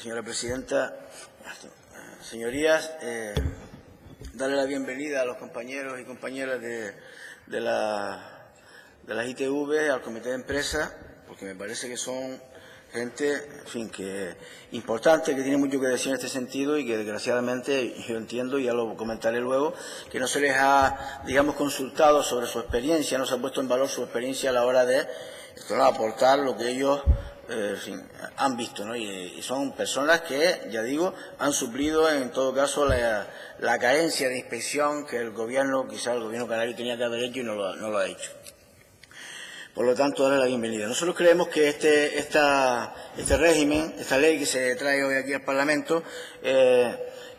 Señora presidenta, señorías, darle la bienvenida a los compañeros y compañeras de las ITV, al comité de empresa, porque me parece que son gente, en fin, que importante, que tiene mucho que decir en este sentido y que desgraciadamente, yo entiendo, y ya lo comentaré luego, que no se les ha, digamos, consultado sobre su experiencia, no se ha puesto en valor su experiencia a la hora de aportar lo que ellos en fin, han visto, ¿no? Y son personas que, ya digo, han suplido en todo caso la carencia de inspección que el gobierno, quizá el gobierno canario tenía que haber hecho y no lo ha hecho. Por lo tanto, darle la bienvenida. Nosotros creemos que este régimen, esta ley que se trae hoy aquí al Parlamento,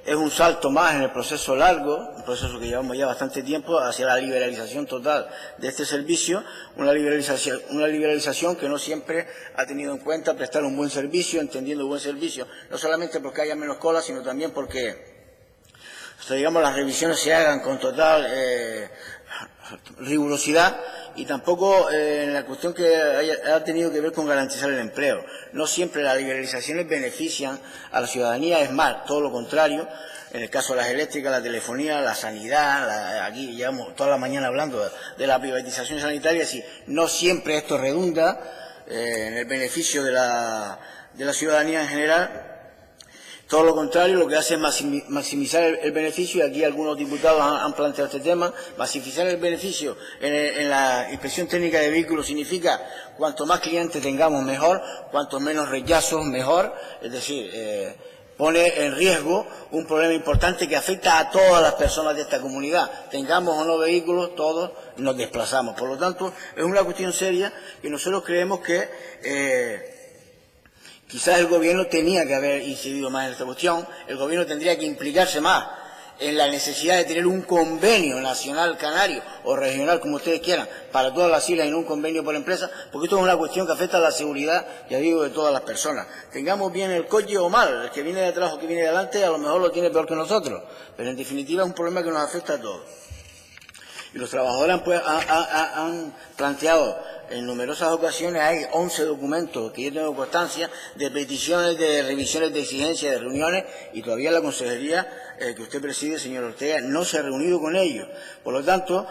es un salto más en el proceso largo, un proceso que llevamos ya bastante tiempo, hacia la liberalización total de este servicio, una liberalización que no siempre ha tenido en cuenta prestar un buen servicio, entendiendo buen servicio, no solamente porque haya menos cola, sino también porque, digamos, las revisiones se hagan con total rigurosidad y tampoco en la cuestión que ha tenido que ver con garantizar el empleo. No siempre las liberalizaciones benefician a la ciudadanía, es más, todo lo contrario. En el caso de las eléctricas, la telefonía, la sanidad, aquí llevamos toda la mañana hablando de la privatización sanitaria, y no siempre esto redunda en el beneficio de la ciudadanía en general. Todo lo contrario, lo que hace es maximizar el beneficio, y aquí algunos diputados han planteado este tema. Maximizar el beneficio en la inspección técnica de vehículos significa cuanto más clientes tengamos mejor, cuanto menos rechazos mejor, es decir, pone en riesgo un problema importante que afecta a todas las personas de esta comunidad. Tengamos o no vehículos, todos nos desplazamos. Por lo tanto, es una cuestión seria que nosotros creemos que quizás el gobierno tenía que haber incidido más en esta cuestión, el gobierno tendría que implicarse más en la necesidad de tener un convenio nacional canario o regional, como ustedes quieran, para todas las islas y no un convenio por empresa, porque esto es una cuestión que afecta a la seguridad, ya digo, de todas las personas. Tengamos bien el coche o mal, el que viene de atrás o que viene de adelante a lo mejor lo tiene peor que nosotros, pero en definitiva es un problema que nos afecta a todos. Y los trabajadores han planteado en numerosas ocasiones, hay 11 documentos que yo tengo constancia de peticiones, de revisiones de exigencias, de reuniones, y todavía la consejería que usted preside, señor Ortega, no se ha reunido con ellos. Por lo tanto,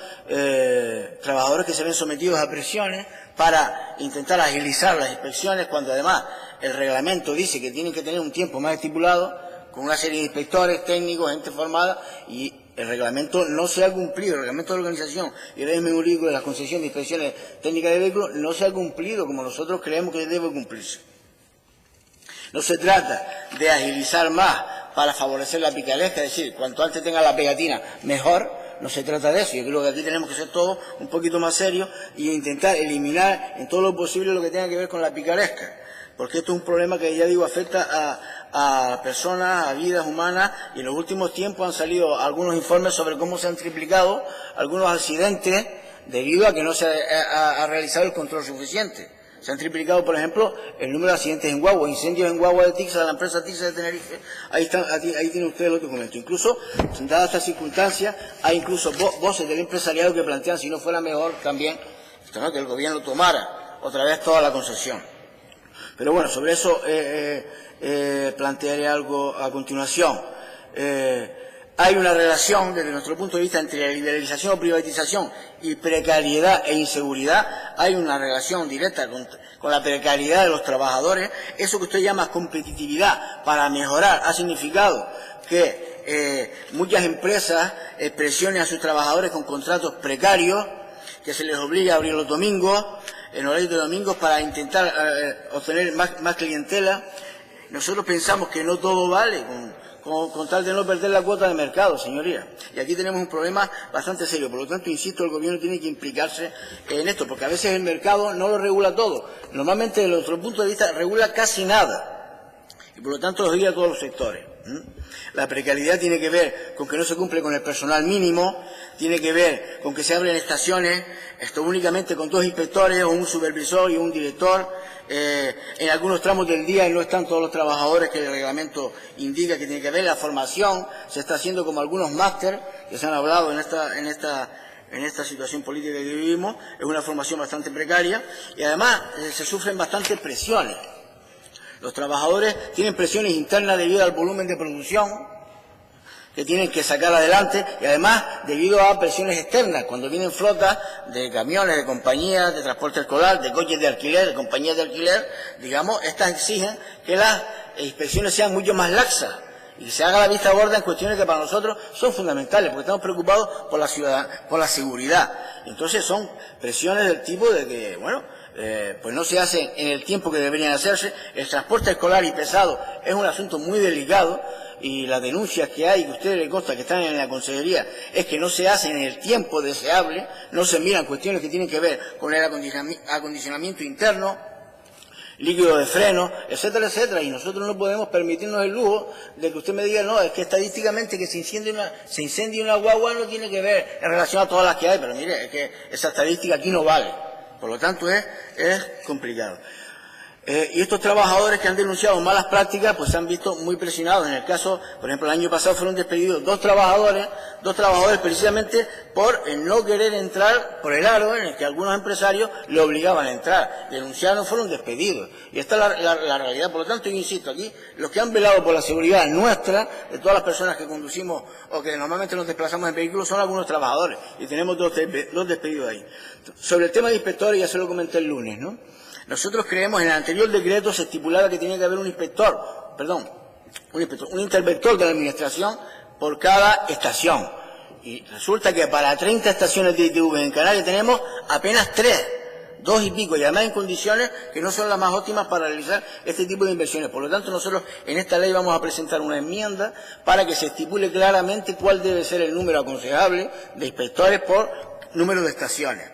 trabajadores que se ven sometidos a presiones para intentar agilizar las inspecciones, cuando además el reglamento dice que tienen que tener un tiempo más estipulado, con una serie de inspectores, técnicos, gente formada, y el reglamento no se ha cumplido, el reglamento de organización y el régimen jurídico de la concesión de inspecciones técnicas de vehículos no se ha cumplido como nosotros creemos que debe cumplirse. No se trata de agilizar más para favorecer la picaresca, es decir, cuanto antes tenga la pegatina, mejor. No se trata de eso. Yo creo que aquí tenemos que ser todos un poquito más serios y intentar eliminar en todo lo posible lo que tenga que ver con la picaresca, porque esto es un problema que, ya digo, afecta a personas, a vidas humanas, y en los últimos tiempos han salido algunos informes sobre cómo se han triplicado algunos accidentes debido a que no se ha realizado el control suficiente. Se han triplicado, por ejemplo, el número de accidentes en guagua, incendios en guagua de Tixa, de la empresa Tixa de Tenerife. Ahí tienen ustedes los documentos. Incluso, dadas estas circunstancias, hay incluso voces del empresariado que plantean si no fuera mejor también que el gobierno tomara otra vez toda la concesión. Pero bueno, sobre eso plantearé algo a continuación. Hay una relación, desde nuestro punto de vista, entre la liberalización o privatización y precariedad e inseguridad. Hay una relación directa con la precariedad de los trabajadores. Eso que usted llama competitividad para mejorar ha significado que muchas empresas presionen a sus trabajadores con contratos precarios, que se les obliga a abrir los domingos, en horarios de domingos, para intentar obtener más clientela. Nosotros pensamos que no todo vale con tal de no perder la cuota de mercado, señorías. Y aquí tenemos un problema bastante serio. Por lo tanto, insisto, el gobierno tiene que implicarse en esto, porque a veces el mercado no lo regula todo. Normalmente, desde nuestro punto de vista, regula casi nada. Y por lo tanto, lo guía a todos los sectores. La precariedad tiene que ver con que no se cumple con el personal mínimo, tiene que ver con que se abren estaciones, esto únicamente con 2 inspectores o un supervisor y un director, en algunos tramos del día y no están todos los trabajadores que el reglamento indica que tiene que haber. La formación se está haciendo como algunos máster que se han hablado en esta en esta situación política que vivimos, es una formación bastante precaria y además se sufren bastantes presiones. Los trabajadores tienen presiones internas debido al volumen de producción que tienen que sacar adelante y además debido a presiones externas, cuando vienen flotas de camiones, de compañías, de transporte escolar, de coches de alquiler, de compañías de alquiler, digamos, estas exigen que las inspecciones sean mucho más laxas y que se haga la vista gorda en cuestiones que para nosotros son fundamentales, porque estamos preocupados por la seguridad. Entonces son presiones del tipo de que, bueno, pues no se hacen en el tiempo que deberían hacerse. El transporte escolar y pesado es un asunto muy delicado y las denuncias que hay, que a ustedes les consta que están en la consejería, es que no se hacen en el tiempo deseable, no se miran cuestiones que tienen que ver con el acondicionamiento interno, líquido de freno, etcétera, etcétera, y nosotros no podemos permitirnos el lujo de que usted me diga, no, es que estadísticamente que se incendie una guagua no tiene que ver en relación a todas las que hay, pero mire, es que esa estadística aquí no vale, por lo tanto es complicado. Y estos trabajadores que han denunciado malas prácticas, pues se han visto muy presionados. En el caso, por ejemplo, el año pasado fueron despedidos dos trabajadores precisamente por no querer entrar por el aro en el que algunos empresarios le obligaban a entrar. Denunciaron, fueron despedidos. Y esta es la realidad. Por lo tanto, yo insisto, aquí los que han velado por la seguridad nuestra, de todas las personas que conducimos o que normalmente nos desplazamos en vehículos, son algunos trabajadores. Y tenemos dos despedidos ahí. Sobre el tema de inspectores, ya se lo comenté el lunes, ¿no? Nosotros creemos, en el anterior decreto se estipulaba que tenía que haber un interventor de la administración por cada estación. Y resulta que para 30 estaciones de ITV en Canarias tenemos apenas 3, 2 y pico, y además en condiciones que no son las más óptimas para realizar este tipo de inversiones. Por lo tanto, nosotros en esta ley vamos a presentar una enmienda para que se estipule claramente cuál debe ser el número aconsejable de inspectores por número de estaciones.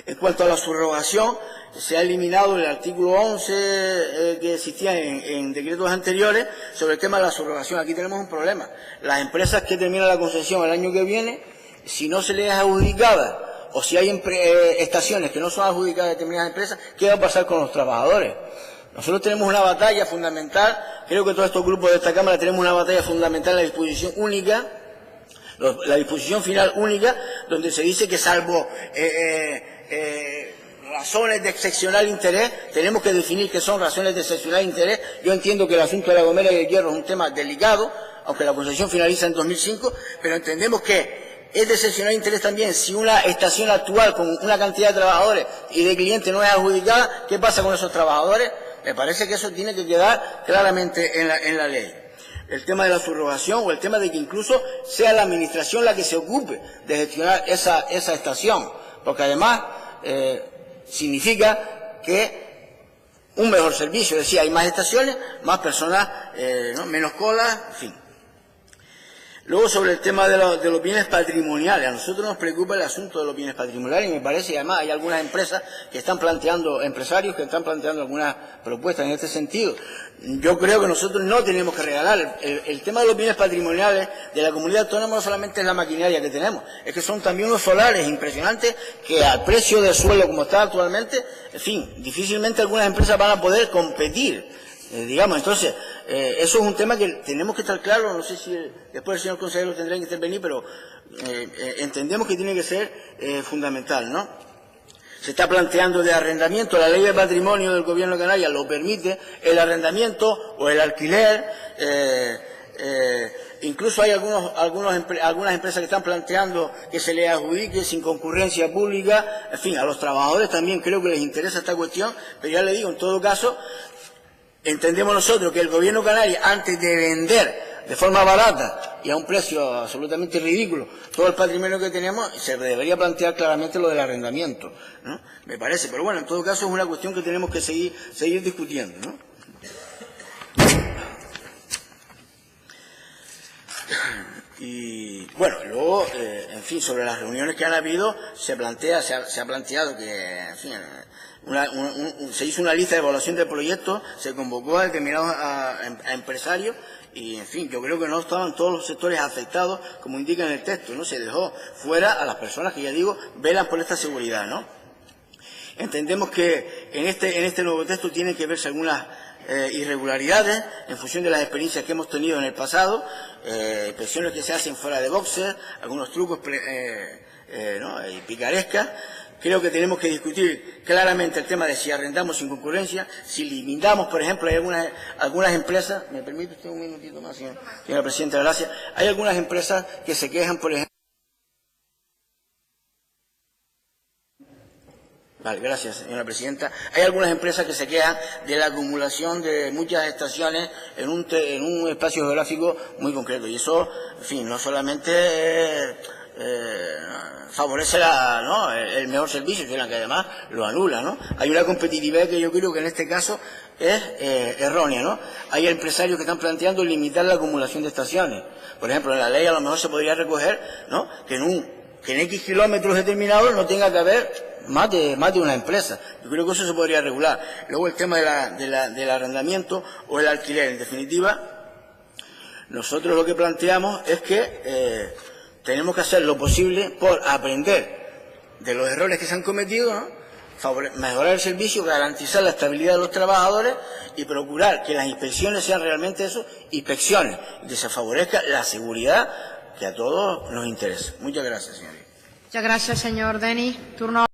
En cuanto a la subrogación, se ha eliminado el artículo 11 que existía en decretos anteriores sobre el tema de la subrogación. Aquí tenemos un problema. Las empresas que terminan la concesión el año que viene, si no se les es adjudicada o si hay estaciones que no son adjudicadas a determinadas empresas, ¿qué va a pasar con los trabajadores? Nosotros tenemos una batalla fundamental, creo que todos estos grupos de esta Cámara tenemos una batalla fundamental en la disposición única, la disposición final única, donde se dice que salvo razones de excepcional interés, tenemos que definir qué son razones de excepcional interés. Yo entiendo que el asunto de La Gomera y el Hierro es un tema delicado, aunque la concesión finaliza en 2005, pero entendemos que es de excepcional interés también si una estación actual con una cantidad de trabajadores y de clientes no es adjudicada, ¿qué pasa con esos trabajadores? Me parece que eso tiene que quedar claramente en la ley. El tema de la subrogación o el tema de que incluso sea la administración la que se ocupe de gestionar esa estación, porque además significa que un mejor servicio, es decir, hay más estaciones, más personas, ¿no? Menos colas, en fin. Luego, sobre el tema de los bienes patrimoniales, a nosotros nos preocupa el asunto de los bienes patrimoniales y me parece, y además hay algunas empresas que están planteando, empresarios que están planteando algunas propuestas en este sentido. Yo creo que nosotros no tenemos que regalar. El tema de los bienes patrimoniales de la comunidad autónoma no solamente es la maquinaria que tenemos, es que son también unos solares impresionantes que al precio del suelo como está actualmente, en fin, difícilmente algunas empresas van a poder competir, digamos. Entonces, eso es un tema que tenemos que estar claros, no sé si después el señor consejero tendrá que intervenir, pero entendemos que tiene que ser fundamental, ¿no? Se está planteando de arrendamiento, la ley de patrimonio del Gobierno de Canarias lo permite, el arrendamiento o el alquiler, incluso hay algunas empresas que están planteando que se les adjudique sin concurrencia pública, en fin, a los trabajadores también creo que les interesa esta cuestión, pero ya le digo, en todo caso, entendemos nosotros que el Gobierno de Canarias, antes de vender de forma barata y a un precio absolutamente ridículo todo el patrimonio que tenemos, se debería plantear claramente lo del arrendamiento, ¿no? Me parece, pero bueno, en todo caso es una cuestión que tenemos que seguir discutiendo, ¿no? Y bueno, luego, en fin, sobre las reuniones que han habido, se ha planteado que, en fin, se hizo una lista de evaluación del proyecto, se convocó a determinados a empresarios y, en fin, yo creo que no estaban todos los sectores afectados, como indica en el texto, ¿no? Se dejó fuera a las personas que, ya digo, velan por esta seguridad, ¿no? Entendemos que en este nuevo texto tienen que verse algunas irregularidades en función de las experiencias que hemos tenido en el pasado, inspecciones que se hacen fuera de boxes, algunos trucos ¿no?, y picarescas. Creo que tenemos que discutir claramente el tema de si arrendamos sin concurrencia, si limitamos, por ejemplo, hay algunas empresas, ¿me permite usted un minutito más, señora presidenta? Gracias. Hay algunas empresas que se quejan, por ejemplo. Vale, gracias, señora presidenta. Hay algunas empresas que se quejan de la acumulación de muchas estaciones en un espacio geográfico muy concreto. Y eso, en fin, no solamente favorece el mejor servicio, sino que además lo anula, ¿no? Hay una competitividad que yo creo que en este caso es errónea, ¿no? Hay empresarios que están planteando limitar la acumulación de estaciones. Por ejemplo, en la ley a lo mejor se podría recoger, ¿no?, que en X kilómetros determinados no tenga que haber más de una empresa. Yo creo que eso se podría regular. Luego el tema del arrendamiento o el alquiler. En definitiva, nosotros lo que planteamos es que tenemos que hacer lo posible por aprender de los errores que se han cometido, ¿no?, mejorar el servicio, garantizar la estabilidad de los trabajadores y procurar que las inspecciones sean realmente eso, inspecciones, y que se favorezca la seguridad que a todos nos interesa. Muchas gracias, señoría. Muchas gracias, señor Denis. Turno